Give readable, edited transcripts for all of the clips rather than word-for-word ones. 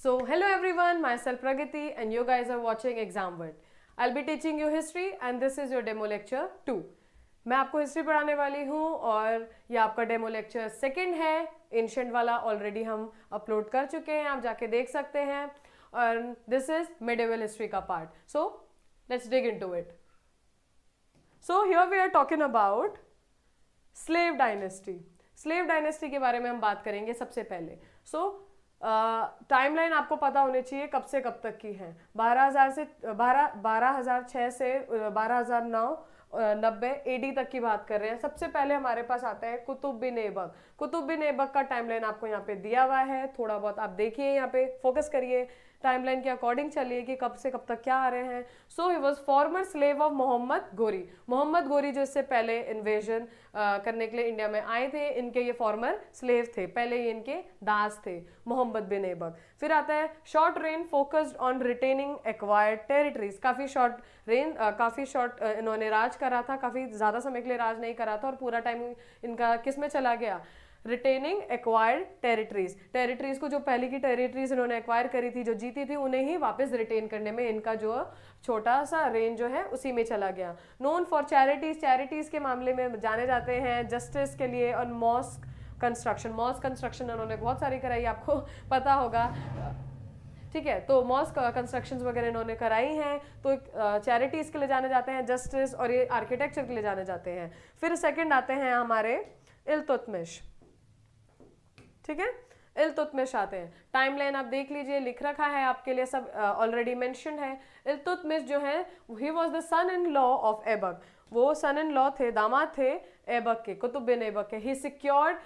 So, hello everyone, myself Pragati and you guys are watching Exam World. I'll be teaching you history and this is your demo lecture 2. मैं आपको history पढ़ाने वाली हूँ और ये आपका डेमो लेक्चर सेकंड है. एंशिएंट वाला ऑलरेडी हम अपलोड कर चुके हैं, आप जाके देख सकते हैं. और दिस इज मिडिवल हिस्ट्री का part. So let's dig into it. So here we are talking about slave dynasty. Slave dynasty के बारे में हम बात करेंगे सबसे पहले. सो टाइमलाइन आपको पता होनी चाहिए कब से कब तक की है. 12,006 से 12,090 एडी तक की बात कर रहे हैं. सबसे पहले हमारे पास आता है कुतुब बिन ऐबक. कुतुब बिन ऐबक का टाइमलाइन आपको यहाँ पे दिया हुआ है. थोड़ा बहुत आप देखिए, यहाँ पे फोकस करिए, टाइमलाइन के अकॉर्डिंग चलिए कि कब से कब तक क्या आ रहे हैं. So he was former slave of Mohammad Ghori. Mohammad गोरी जो इससे पहले इन्वेजन करने के लिए इंडिया में आए थे, इनके ये फॉर्मर स्लेव थे. पहले ये इनके दास थे, मोहम्मद बिन ऐबक. फिर आता है short rain focused on retaining acquired territories. काफ़ी शॉर्ट इन्होंने राज करा था, काफ़ी ज़्यादा समय के लिए राज नहीं करा था और पूरा टाइम इनका किस में चला गया, रिटेनिंग एक्वायर्ड टेरिटरीज. टेरिटरीज को, जो पहले की टेरिटरीज इन्होंने एक्वायर करी थी, जो जीती थी, उन्हें ही वापस रिटेन करने में इनका जो छोटा सा रेंज जो है उसी में चला गया. Known for charities. चैरिटीज के मामले में जाने जाते हैं, जस्टिस के लिए और मॉस्क कंस्ट्रक्शन. मॉस्क कंस्ट्रक्शन उन्होंने बहुत सारी कराई, आपको पता होगा. ठीक है, तो मॉस्क कंस्ट्रक्शंस वगैरह इन्होंने कराई हैं. तो चैरिटीज़ के लिए जाने जाते हैं, जस्टिस और ये आर्किटेक्चर के लिए जाने जाते हैं. फिर सेकंड आते हैं हमारे इल्तुतमिश. ठीक है, इल्तुतमिश आते हैं. टाइमलाइन आप देख लीजिए, लिख रखा है आपके लिए, सब ऑलरेडी मेंशन है. इल्तुतमिश जो है, he was the son in law of Aibak. वो सन इन लॉ थे, दामाद थे ऐबक के, कुतुब बिन ऐबक के. ही सिक्योर्ड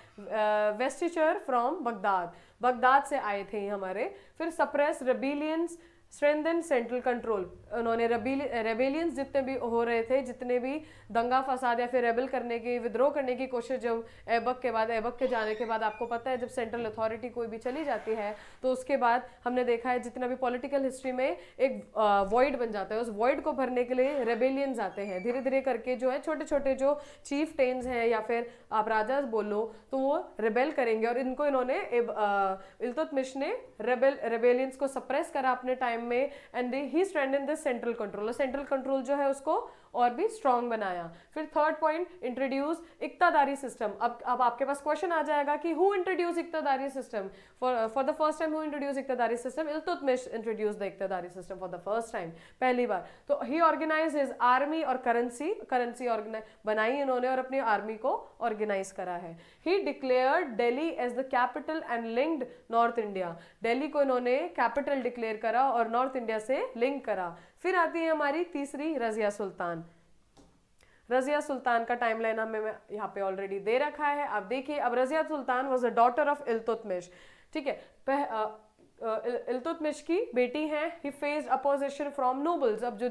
वेस्टिचर फ्रॉम बगदाद. बगदाद से आए थे हमारे. फिर suppress rebellions, strengthen central control. उन्होंने रेबेलियंस जितने भी हो रहे थे, जितने भी दंगा फसाद या फिर रेबल करने की, विद्रोह करने की कोशिश, जब ऐबक के बाद, ऐबक के जाने के बाद, आपको पता है जब सेंट्रल अथॉरिटी कोई भी चली जाती है तो उसके बाद हमने देखा है जितना भी पॉलिटिकल हिस्ट्री में एक वॉइड बन जाता है. उस वॉइड को भरने के लिए रेबेलियंस आते हैं. धीरे धीरे करके जो है छोटे छोटे जो चीफ टेन्स हैं या फिर आप राजा बोलो, तो वो रेबेल करेंगे. और इनको इन्होंने इल्तुतमिश ने रेबेलियंस को सप्रेस करा अपने टाइम में. And he strengthen this central control. Central control जो है उसको और भी स्ट्रॉन्ग बनाया. फिर third point, introduce iqtadari system. अब आपके पास क्वेश्चन आ जाएगा कि who introduce iqtadari system for the first time. Who introduce iqtadari system? Iltutmish introduce the iqtadari system for the first time, पहली बार. तो ही ऑर्गेनाइज हिज आर्मी और करेंसी बनाई इन्होंने और अपनी आर्मी को ऑर्गेनाइज करा है. He declared Delhi as the capital and linked north India. Delhi को इन्होंने कैपिटल डिक्लेयर करा और नॉर्थ इंडिया से लिंक करा. फिर आती है हमारी तीसरी, रजिया सुल्तान. रजिया सुल्तान का टाइमलाइन हमें यहाँ पे ऑलरेडी दे रखा है, आप देखिए. अब Razia Sultan was a daughter of Iltutmish. ठीक है, इल्तुतमिश की बेटी हैं. He faced opposition from nobles. अब जो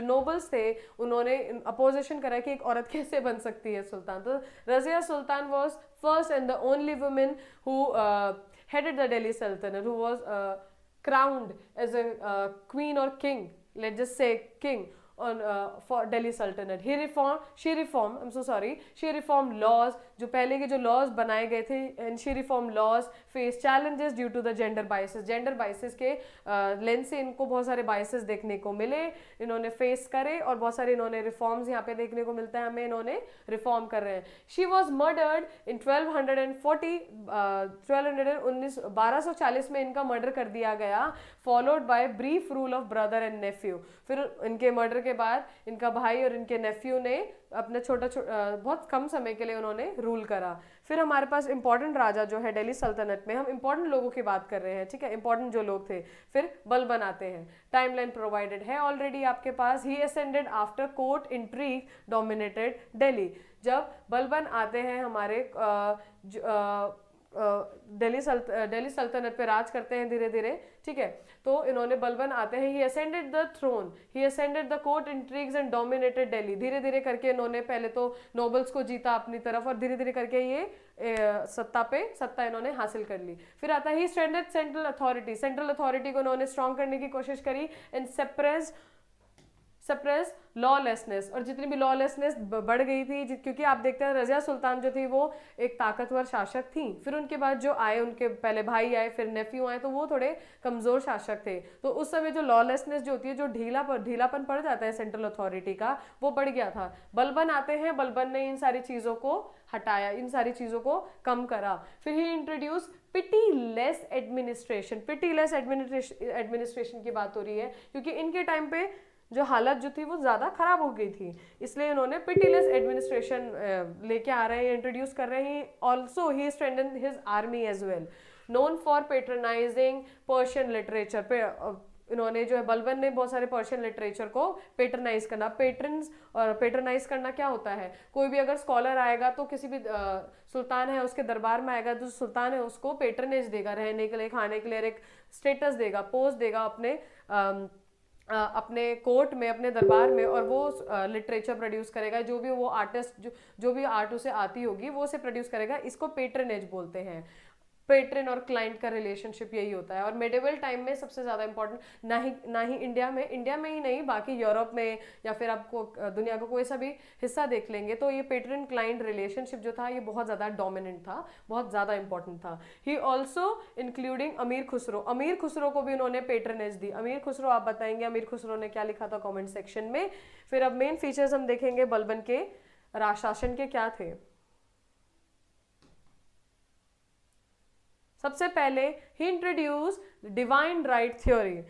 नोबल्स थे उन्होंने अपोजिशन करा कि एक औरत कैसे बन सकती है सुल्तान. तो Razia Sultan was first and the only women who headed the Delhi Sultanat, who was crowned as a queen or king, let's just say king on for Delhi Sultanate. She reformed laws. जो पहले के जो laws बनाए गए थे, and she reformed laws, face challenges due to the gender biases. Gender biases के lens से इनको बहुत सारे biases देखने को मिले, इन्होंने face करे, और बहुत सारे इन्होंने reforms यहाँ पे देखने को मिलता है हमें, इन्होंने reform कर रहे हैं. She was murdered in 1240 में इनका मर्डर कर दिया गया, followed by brief rule of brother and nephew. फिर इनके मर्डर के बाद इनका भाई और इनके नेफ्यू ने अपने बहुत कम समय के लिए उन्होंने रूल करा. फिर हमारे पास इंपॉर्टेंट राजा जो है दिल्ली सल्तनत में, हम इंपॉर्टेंट लोगों की बात कर रहे हैं. ठीक है, इंपॉर्टेंट जो लोग थे. फिर बलबन आते हैं. टाइमलाइन प्रोवाइडेड है ऑलरेडी आपके पास. He ascended after court intrigue dominated Delhi. जब बलबन आते हैं हमारे दिल्ली सल्तनत पे राज करते हैं धीरे धीरे. ठीक है, तो इन्होंने बलबन आते हैं. He ascended the throne, he ascended the court intrigues and dominated Delhi. धीरे धीरे करके इन्होंने पहले तो नोबल्स को जीता अपनी तरफ, और धीरे धीरे करके ये सत्ता इन्होंने हासिल कर ली. फिर आता है he strengthened central authority. Central authority को इन्होंने स्ट्रॉन्ग करने की कोशिश करी. एंड सप्रेस लॉलेसनेस, और जितनी भी लॉलेसनेस बढ़ गई थी, क्योंकि आप देखते हैं रजिया सुल्तान जो थी वो एक ताकतवर शासक थी, फिर उनके बाद जो आए, उनके पहले भाई आए, फिर नेफ्यू आए, तो वो थोड़े कमजोर शासक थे। तो उस समय जो लॉलेसनेस जो होती है, जो ढीलापन पड़ जाता है सेंट्रल अथॉरिटी का, वो बढ़ गया था। बलबन आते हैं, बलबन ने इन सारी चीजों को हटाया, इन सारी चीजों को कम करा। फिर he introduce pitiless administration. Pitiless administration की बात हो रही है क्योंकि इनके टाइम पे जो हालत जो थी वो ज़्यादा ख़राब हो गई थी, इसलिए इन्होंने पिटीलेस एडमिनिस्ट्रेशन लेके आ रहे हैं, इंट्रोड्यूस कर रहे हैं। Also he strengthen his army as well, known for patronising Persian literature पे। इन्होंने जो है बलबन ने बहुत सारे पर्शियन लिटरेचर को पेट्रनाइज करना। पेट्रन्स और पेट्रनाइज करना क्या होता है, कोई भी अगर स्कॉलर आएगा तो किसी भी सुल्तान है उसके दरबार में आएगा, तो सुल्तान है उसको पेट्रनेज देगा, रहने के लिए, खाने के लिए, एक स्टेटस देगा, पोस्ट देगा अपने कोर्ट में, अपने दरबार में, और वो लिटरेचर प्रोड्यूस करेगा, जो भी वो आर्टिस्ट जो भी आर्ट उसे आती होगी वो उसे प्रोड्यूस करेगा। इसको पेट्रनेज बोलते हैं। पेट्रन और क्लाइंट का रिलेशनशिप यही होता है। और मेडिवल टाइम में सबसे ज़्यादा इंपॉर्टेंट, ना ही इंडिया में ही नहीं, बाकी यूरोप में या फिर आपको दुनिया का कोई सा भी हिस्सा देख लेंगे तो ये पेट्रन क्लाइंट रिलेशनशिप जो था ये बहुत ज़्यादा डोमिनेंट था, बहुत ज़्यादा इंपॉर्टेंट था। ही ऑल्सो इंक्लूडिंग अमीर खुसरो को भी उन्होंने पेट्रनेज दी। अमीर खुसरो, आप बताएंगे अमीर खुसरो ने क्या लिखा था कॉमेंट सेक्शन में। फिर अब मेन फीचर्स हम देखेंगे बलबन के राजशासन के क्या थे। सबसे पहले he introduce divine right theory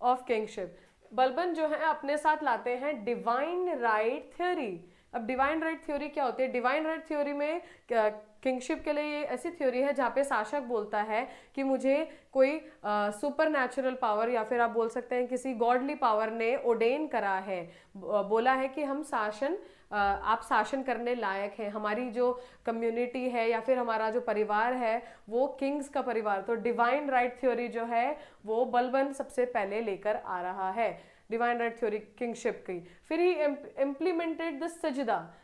of kingship. Balban जो है अपने साथ लाते हैं डिवाइन राइट थ्योरी। अब डिवाइन राइट थ्योरी क्या होती है? डिवाइन राइट थ्योरी में किंगशिप के लिए ये ऐसी थ्योरी है जहाँ पे शासक बोलता है कि मुझे कोई सुपर नेचुरल पावर, या फिर आप बोल सकते हैं किसी गॉडली पावर ने ओडेन करा है, बोला है कि हम आप शासन करने लायक हैं, हमारी जो कम्युनिटी है या फिर हमारा जो परिवार है वो किंग्स का परिवार। तो डिवाइन राइट थ्योरी जो है वो बलबन सबसे पहले लेकर आ रहा है, डिवाइन राइट थ्योरी किंगशिप की। फिर he implemented the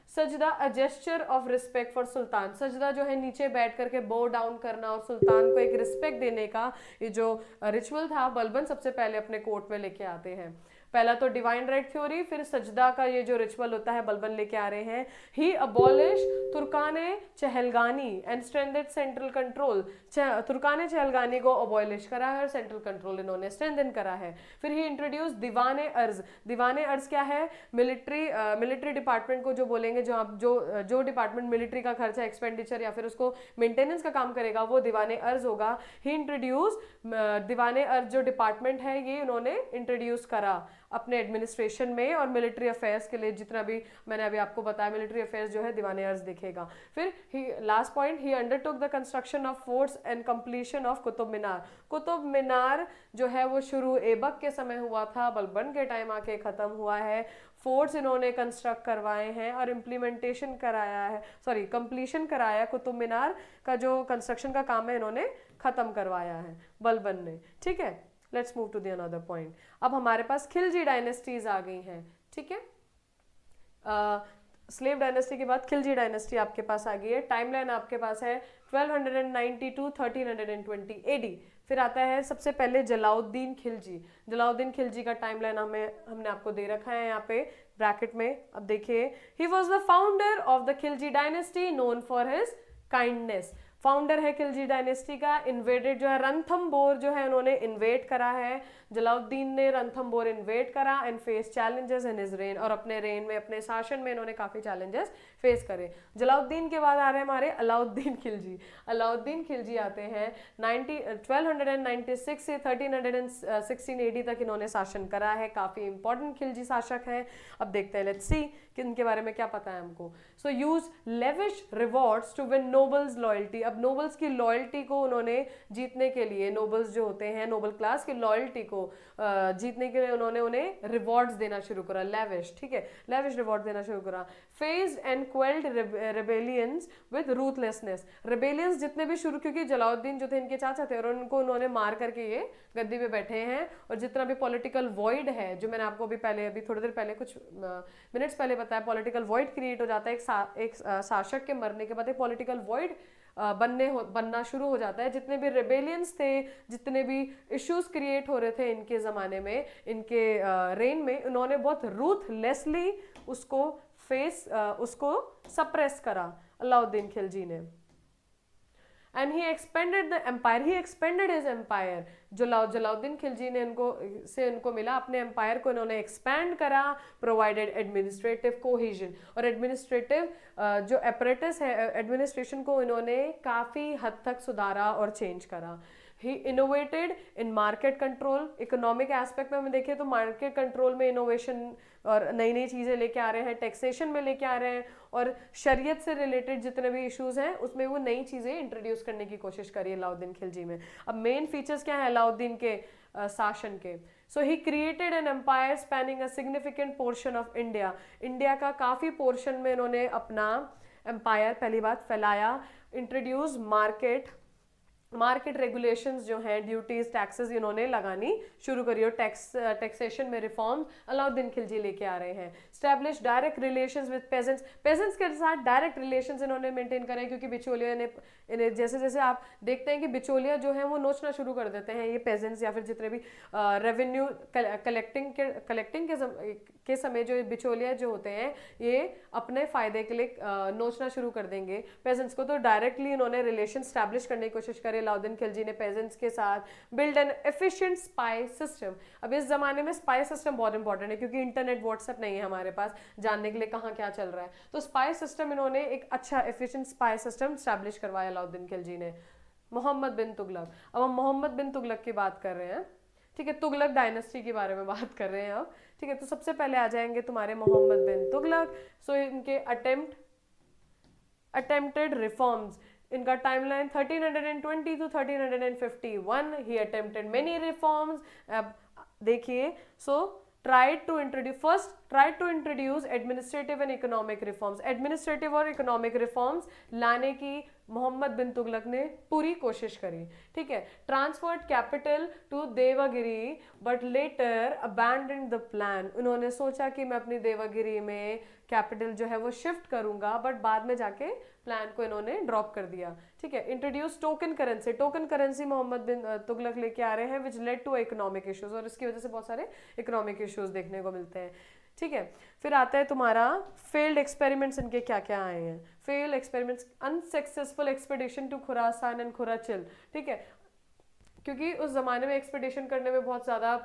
sajda a gesture of respect for sultan. सजदा जो है नीचे बैठ करके बो डाउन करना और सुल्तान को एक रिस्पेक्ट देने का ये जो रिचुअल था, बलबन सबसे पहले अपने कोर्ट में लेके आते हैं। पहला तो डिवाइन राइट थ्योरी, फिर सजदा का ये जो रिचुअल होता है बलबन लेके आ रहे हैं। He abolish Turkan Chahalgani and strengthed central control. Turkan Chahalgani को अबॉलिश करा है और सेंट्रल कंट्रोल इन्होंने स्ट्रेंथन करा है। फिर ही इंट्रोड्यूस दीवाने अर्ज। दीवाने अर्ज क्या है? मिलिट्री डिपार्टमेंट को जो बोलेंगे, जो आप जो डिपार्टमेंट मिलिट्री का खर्चा, एक्सपेंडिचर या फिर उसको मेंटेनेंस का काम करेगा वो दीवाने अर्ज होगा। ही इंट्रोड्यूस दीवाने अर्ज जो डिपार्टमेंट है ये इन्होंने इंट्रोड्यूस करा अपने एडमिनिस्ट्रेशन में और मिलिट्री अफेयर्स के लिए। जितना भी मैंने अभी आपको बताया मिलिट्री अफेयर्स जो है दीवाने अर्ज दिखेगा। फिर he last point, he undertook the construction of forts and completion of Qutub Minar. Qutub Minar जो है वो शुरू ऐबक के समय हुआ था, बलबन के टाइम आके खत्म हुआ है। फोर्ट्स इन्होंने कंस्ट्रक्ट करवाए हैं और इम्प्लीमेंटेशन कराया है, सॉरी कंप्लीशन कराया, कुतुब मीनार का जो कंस्ट्रक्शन का काम है इन्होंने खत्म करवाया है बलबन ने। ठीक है, let's move to the another point. अब हमारे पास खिलजी डायनेस्टीज आ गई हैं। ठीक है, स्लेव डायनेस्टी के बाद खिलजी डायनेस्टी आपके पास आ गई है। टाइमलाइन आपके पास है 1290 टू 1320 एडी। फिर आता है सबसे पहले जलाउद्दीन खिलजी। जलाउद्दीन खिलजी का टाइमलाइन हमने आपको दे रखा है यहाँ पे ब्रैकेट में। अब देखिए, he was the founder of the Khilji dynasty known for his kindness. Founder है खिलजी डायनेस्टी का। इन्वेडेड जो है रणथंबोर जो है उन्होंने इन्वेड करा है, जलाउद्दीन ने रणथंबोर इन्वेड करा and face challenges in his rain. और अपने रेन में, अपने शासन में इन्होंने काफ़ी चैलेंजेस फेस करे। जलाउद्दीन के बाद आ रहे हैं हमारे अलाउद्दीन खिलजी। अलाउद्दीन खिलजी आते हैं 1296 से 1316 एडी तक इन्होंने शासन करा है। काफ़ी इंपॉर्टेंट खिलजी शासक हैं। अब देखते हैं, लेट्स सी कि इनके बारे में क्या पता है हमको। So use lavish rewards to win nobles loyalty. अब नोबल्स की लॉयल्टी को उन्होंने जीतने के लिए, नोबल्स जो होते हैं नोबल क्लास की लॉयल्टी को जीतने के लिए उन्होंने उन्हें रिवॉर्ड्स देना शुरू करा, लेविश। ठीक है, लेविश रिवॉर्ड देना शुरू करा। Faced and quelled rebellions with ruthlessness. Rebellions जितने भी शुरू, क्योंकि जलाउद्दीन जो थे इनके चाचा थे और उनको उन्होंने मार करके ये गद्दी पे बैठे हैं। और जितना भी पॉलिटिकल वॉइड है, जो मैंने आपको अभी थोड़ी देर पहले, कुछ मिनट्स पहले बताया, पॉलिटिकल वॉइड क्रिएट हो जाता है एक शासक के मरने के बाद। एक पॉलिटिकल वॉइड बनना शुरू हो जाता है। जितने भी रिबेलियंस थे, जितने भी इश्यूज क्रिएट हो रहे थे इनके ज़माने में, इनके रेन में, उन्होंने बहुत रूथलेसली उसको सप्रेस करा अलाउद्दीन खिलजी ने। And he expanded the empire, he expanded his empire. Jalaluddin Khilji ने इनको मिला, अपने एम्पायर को इन्होंने एक्सपैंड करा, प्रोवाइडेड एडमिनिस्ट्रेटिव कोहेजन, और एडमिनिस्ट्रेटिव जो अपरेटस है एडमिनिस्ट्रेशन को इन्होंने काफ़ी हद तक सुधारा और चेंज करा। He innovated in market control, economic aspect में हम देखें तो मार्केट कंट्रोल में इनोवेशन और नई नई चीज़ें लेके आ रहे हैं, टैक्सेशन में लेके आ रहे हैं, और शरीयत से रिलेटेड जितने भी इश्यूज हैं उसमें वो नई चीज़ें इंट्रोड्यूस करने की कोशिश करी अलाउद्दीन खिलजी में। अब मेन फीचर्स क्या है अलाउद्दीन के शासन के? So he created an empire spanning a significant portion of India. India का काफ़ी पोर्शन में इन्होंने अपना एम्पायर पहली बात फैलाया। इंट्रोड्यूस मार्केट रेगुलेशंस जो हैं, ड्यूटीज, टैक्सेस इन्होंने लगानी शुरू करी, और टैक्सेशन में रिफॉर्म अलाउद्दीन खिलजी लेके आ रहे हैं। Establish direct relations with pageants के साथ डायरेक्ट रिलेशंस इन्होंने मेंटेन करे, क्योंकि बिचौलिया ने इन्हें जैसे जैसे आप देखते हैं कि बिचौलिया जो है वो नोचना शुरू कर देते हैं, ये पेजेंट्स या फिर जितने भी रेवेन्यू कलेक्टिंग के समय जो बिचौलिया जो होते हैं ये अपने फायदे के लिए नोचना शुरू कर देंगे पेजेंट्स को। तो डायरेक्टली इन्होंने रिलेशन स्टैब्लिश करने की कोशिश करी अलाउद्दीन खिलजी ने पेजेंट्स के साथ। Build an efficient spy system. अब इस जमाने में स्पाई सिस्टम बहुत इंपॉर्टेंट है, क्योंकि इंटरनेट व्हाट्सएप नहीं है हमारे पास जानने के लिए कहाँ क्या चल रहा है। तो स्पाई सिस्टम इन्होंने एक अच्छा एफिशिएंट स्पाई सिस्टम स्टैब्लिश करवाया अलाउद्दीन खिलजी ने। मोहम्मद बिन तुगलक, अब हम मोहम्मद बिन तुगलक की बात कर रहे हैं, ठीक है, तुगलक डायनेस्टी के बारे में बात कर रहे हैं अब, ठीक है। तो सबसे पहले आ जाएंगे तुम्हारे मोहम्मद बिन तुगलक। सो इनके अटेम्प्टेड रिफॉर्म्स, इनका timeline 1320 to 1351, he attempted many reforms. अब देखिए, सो tried to introduce administrative and economic reforms, administrative और इकोनॉमिक रिफॉर्म्स लाने की मोहम्मद बिन तुगलक ने पूरी कोशिश करी, ठीक है। Transferred capital to Devagiri but later abandon the plan, उन्होंने सोचा कि मैं अपनी देवगिरी में कैपिटल जो है वो शिफ्ट करूंगा, बट बाद में जाके प्लान को इन्होंने ड्रॉप कर दिया, ठीक है। Introduce token currency Mohammad bin Tughlaq लेके आ रहे हैं, which led to economic issues, और इसकी वजह से बहुत सारे इकोनॉमिक इश्यूज देखने को मिलते हैं, ठीक है। फिर आता है तुम्हारा फेल्ड एक्सपेरिमेंट्स, इनके क्या क्या आए हैं। Failed experiments, unsuccessful expedition to Khurasan and Khurachil, ठीक है, क्योंकि उस जमाने में एक्सपेडिशन करने में बहुत ज़्यादा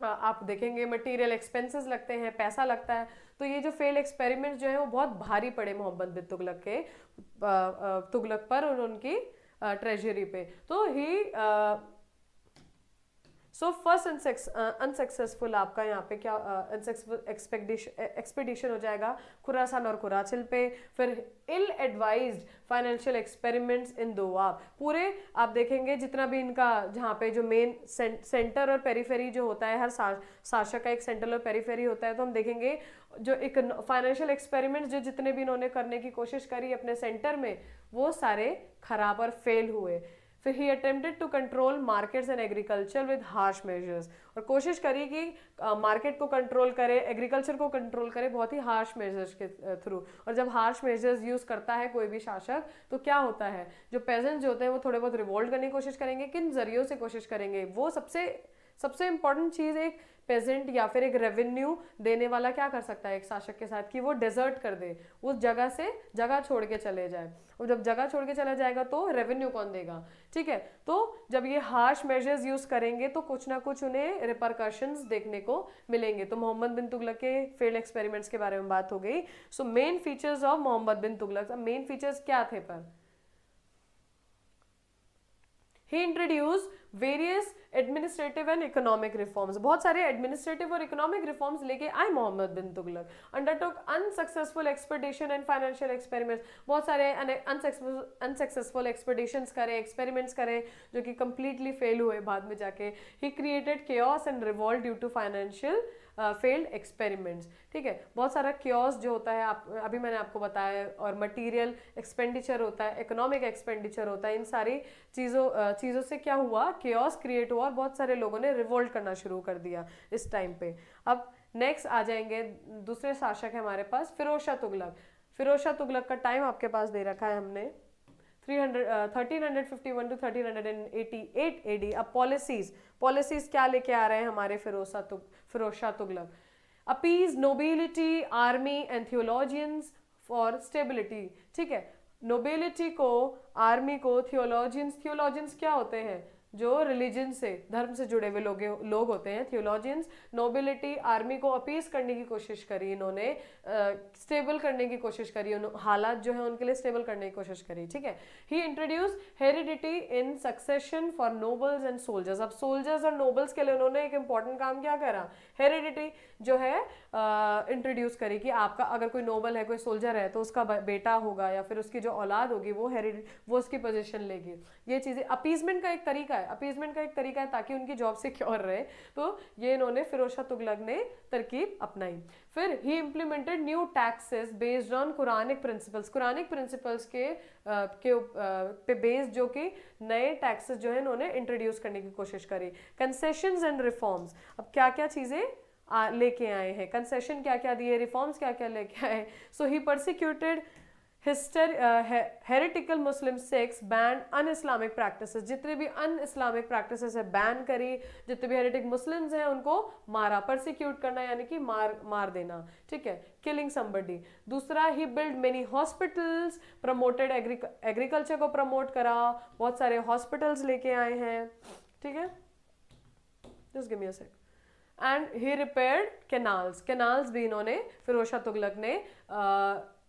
आप देखेंगे मटेरियल एक्सपेंसेस लगते हैं, पैसा लगता है। तो ये जो फेल एक्सपेरिमेंट्स जो है वो बहुत भारी पड़े मोहम्मद बिन तुगलक पर और उनकी ट्रेजरी पे। तो ही सो फर्स्ट अनसक्सेसफुल आपका यहाँ पे क्या अनसक्सेसफुल एक्सपेडिशन हो जाएगा खुरासान और खुराचिल पे। फिर ill advised financial experiments in Doab, पूरे आप देखेंगे जितना भी इनका जहाँ पे जो मेन सेंटर और पेरीफेरी जो होता है, हर शासक का एक सेंटर और पेरीफेरी होता है, तो हम देखेंगे जो एक फाइनेंशियल एक्सपेरिमेंट्स जो जितने भी इन्होंने करने की कोशिश करी अपने सेंटर में, वो सारे खराब और फेल हुए। फिर he attempted to control markets and agriculture with harsh measures, और कोशिश करी कि मार्केट को कंट्रोल करे, एग्रीकल्चर को कंट्रोल करे बहुत ही हार्श मेजर्स के थ्रू। और जब हार्श मेजर्स यूज करता है कोई भी शासक, तो क्या होता है, जो पेजेंट्स जो होते हैं वो थोड़े बहुत रिवोल्ट करने की कोशिश करेंगे। किन जरियों से कोशिश करेंगे, वो सबसे इंपॉर्टेंट चीज़ एक पेजेंट या फिर एक रेवेन्यू देने वाला क्या कर सकता है एक शासक के साथ, कि वो डेजर्ट कर दे, उस जगह से जगह छोड़ के चले जाए। और जब जगह छोड़ के चला जाएगा तो रेवेन्यू कौन देगा, ठीक है। तो जब ये हार्श मेजर्स यूज करेंगे तो कुछ ना कुछ उन्हें रिपरकशंस देखने को मिलेंगे। तो मोहम्मद बिन तुगलक के फेल्ड एक्सपेरिमेंट्स के बारे में बात हो गई। So main features of Mohammad bin Tughlaq, main features क्या थे पर he introduce various administrative and economic reforms, बहुत सारे एडमिनिस्ट्रेटिव और इकोनॉमिक रिफॉर्म्स लेके आए Mohammad bin Tughlaq. Undertook unsuccessful expedition and financial experiments, बहुत सारे अनसक्सेसफुल एक्सपेडिशंस करे, एक्सपेरिमेंट्स करे जो कि कंप्लीटली फेल हुए बाद में जाके। He created chaos and revolt due to financial failed experiments, ठीक है। बहुत सारा क्योस जो होता है अभी मैंने आपको बताया, और मटेरियल एक्सपेंडिचर होता है, इकोनॉमिक एक्सपेंडिचर होता है, इन सारी चीज़ों से क्या हुआ, क्योस क्रिएट हुआ और बहुत सारे लोगों ने रिवोल्ट करना शुरू कर दिया इस टाइम पे। अब नेक्स्ट आ जाएंगे दूसरे शासक है हमारे पास फिरोज शाह तुगलक। फिरोज शाह तुगलक का टाइम आपके पास दे रखा है हमने 1351 to 1388 AD। अब पॉलिसीज क्या लेके आ रहे हैं हमारे Firoz Shah Tughlaq? Appease nobility, army and theologians for stability. ठीक है, नोबिलिटी को, आर्मी को, थियोलॉजियंस क्या होते हैं? जो रिलीजन से, धर्म से जुड़े हुए लोग होते हैं, थियोलॉजियंस। नोबिलिटी, आर्मी को अपीस करने की कोशिश करी इन्होंने, स्टेबल करने की कोशिश करी, हालात जो है उनके लिए स्टेबल करने की कोशिश करी। ठीक है, he introduce heredity in succession for nobles and soldiers. अब सोल्जर्स और नोबल्स के लिए उन्होंने एक इंपॉर्टेंट काम क्या करा? हेरिडिटी जो है इंट्रोड्यूस करी कि आपका अगर कोई नोबल है, कोई सोल्जर है, तो उसका बेटा होगा या फिर उसकी जो औलाद होगी वो उसकी पोजीशन लेगी। ये चीज़ें अपीजमेंट का एक तरीका है ताकि उनकी जॉब सिक्योर रहे। तो ये इन्होंने फिरोज शाह तुगलक ने तरकीब अपनाई। फिर he implemented new taxes based on Quranic principles पे बेस्ड, जो कि नए टैक्सेस जो है इन्होंने इंट्रोड्यूस करने की कोशिश करी। कंसेशंस एंड रिफॉर्म्स, अब क्या क्या चीज़ें लेके आए हैं, कंसेशन क्या क्या दिए, रिफॉर्म्स क्या क्या लेके आए। सो ही परसिक्यूटेड हेरिटिकल मुस्लिम सेक्ट्स, बैन अन इस्लामिक प्रैक्टिसेस, जितने भी अन इस्लामिक प्रैक्टिसेस है बैन करी, जितने भी हेरिटिक मुस्लिम्स हैं उनको मारा। परसिक्यूट करना यानी कि मार देना। ठीक है, किलिंग समबडी। दूसरा, he build many hospitals, promoted agriculture को प्रमोट करा, बहुत सारे हॉस्पिटल्स लेके आए हैं। ठीक है, just give me a sec. And he repaired canals भी इन्होंने फिरोज शाह तुगलक ने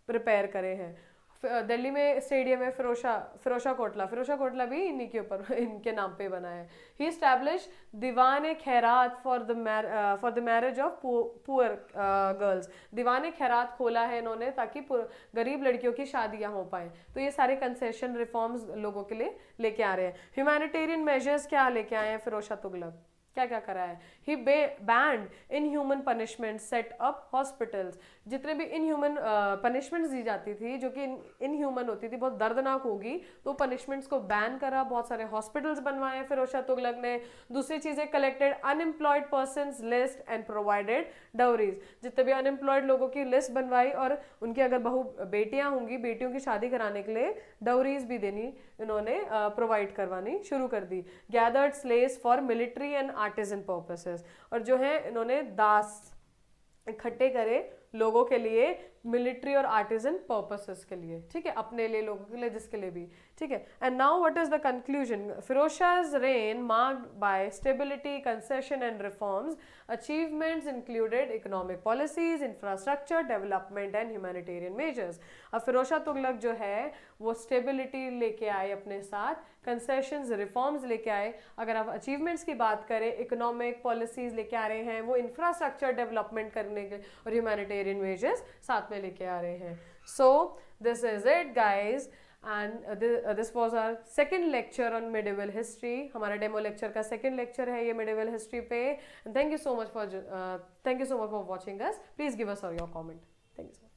रिपेयर करे हैं। दिल्ली में स्टेडियम है फिरोज शाह कोटला भी इन्हीं के ऊपर, इनके नाम पे बना है। ही establish Diwan Khairat for the marriage of poor girls. Diwan Khairat खोला है इन्होंने ताकि गरीब लड़कियों की शादियां हो पाए। तो ये सारे कंसेशन रिफॉर्म्स लोगों के लिए लेके आ रहे हैं। ह्यूमैनिटेरियन मेजर्स क्या लेके आए हैं फिरोज शाह तुगलक? क्या क्या करा है? He banned inhuman punishment, set up hospitals. जितने भी इनह्यूमन पनिशमेंट्स दी जाती थी, जो कि इनह्यूमन होती थी, बहुत दर्दनाक होगी, तो पनिशमेंट्स को बैन करा। बहुत सारे हॉस्पिटल्स बनवाए फिरोज शाह तुगलक ने। दूसरी चीज़ें, collected unemployed persons list and provided dowries. जितने भी अनएम्प्लॉयड लोगों की लिस्ट बनवाई और उनकी अगर बेटियां होंगी, बेटियों की शादी कराने के लिए डाउरीज भी देनी इन्होंने प्रोवाइड करवानी शुरू कर दी। Gathered slaves for military and artisan purposes, और जो है इन्होंने दास इकट्ठे करे लोगों के लिए, मिलिट्री और आर्टिजन पर्पसेस के लिए। ठीक है, अपने लिए, लोगों के लिए, जिसके लिए भी। ठीक है, and now what is the conclusion? Firoz Shah's reign marked by stability, concession and reforms. Achievements included economic policies, infrastructure development and humanitarian measures. अब फिरोज शाह तुगलक जो है वो स्टेबिलिटी लेके आए अपने साथ, कंसेशंस, रिफॉर्म्स लेके आए। अगर आप अचीवमेंट्स की बात करें, इकोनॉमिक पॉलिसीज लेके आ रहे हैं, वो इंफ्रास्ट्रक्चर डेवलपमेंट करने के और ह्यूमैनिटेरियन मेजर्स साथ में लेके आ रहे हैं। So this is it guys, and this was our second lecture on medieval history. हमारा डेमो लेक्चर का सेकेंड लेक्चर है ये मिडिवल हिस्ट्री पे। Thank you so much for watching us. Please give us your comment. Thank you so much.